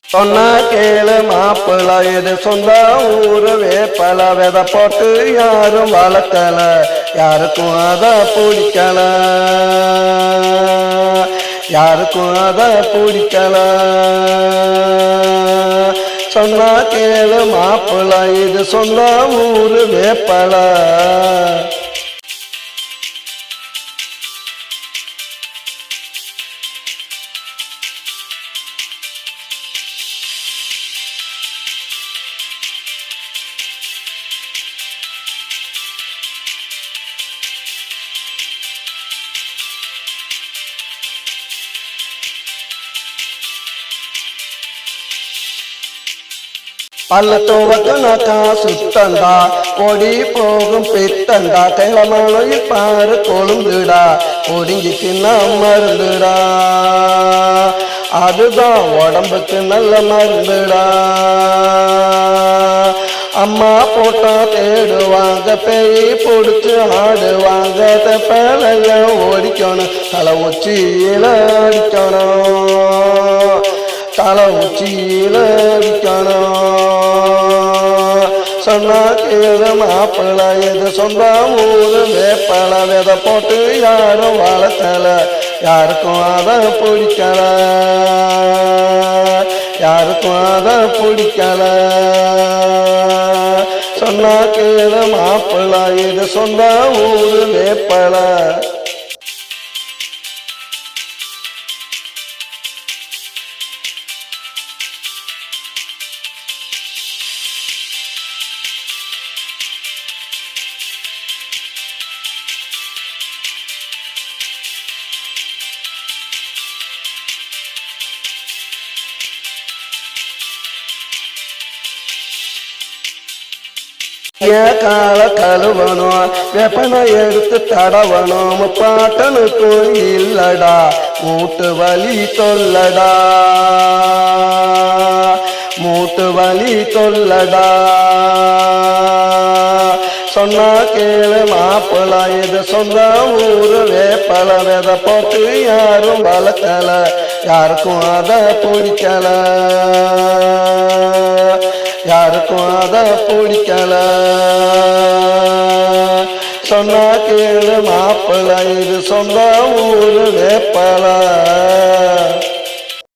சொன்னா கேளு மாப்பிள்ள இது சொந்த ஊரு வேப்பல விதை போட்டு யாரும் வளர்க்கல யாருக்கும் அத பிடிக்கல யாருக்கும் அத பிடிக்கல சொன்னா கேளு மாப்பிள்ள இது சொந்த ஊரு வேப்பல பள்ளத்தோவக்கனாக்கா சுத்தண்டா ஓடி போகும் பித்தண்டா கிளமலையில் பாரு கொழுந்துடா ஒடுங்கிக்கு நான் மருந்துடா அதுதான் உடம்புக்கு நல்ல மருந்துடா அம்மா போட்டா தேடுவாங்க பேய் பிடிச்சு ஆடுவாங்க தப்பலைய ஓடிக்கணும் தலை உச்சியில அடிக்கணும் தலை உச்சியில அடிக்கணும் சொன்னா கேளு மாப்பிள்ள இது சொந்த ஊரு வேப்பல விதை போட்டு யாரும் வளர்த்தல யாருக்கும் அத பிடிக்கல யாருக்கும் அத பிடிக்கல சொன்னா கேளு மாப்பிள்ள இது சொந்த ஊரு வேப்பல கால கழுவணும் வெப்பனை எடுத்து தடவணும் முப்பாட்டனுக்கும் இல்லடா மூட்டு வலி தொல்லடா மூட்டு வலி தொல்லடா சொன்னா கேளு மாப்பிள்ள இது சொந்த ஊரு வேப்பல விதை போட்டு யாரும் வளர்க்கல யாருக்கும் அத பிடிக்கல யாருக்கும் அத பிடிக்கல சொன்னா கேளு மாப்பிள்ள இது சொந்த ஊரு வேப்பல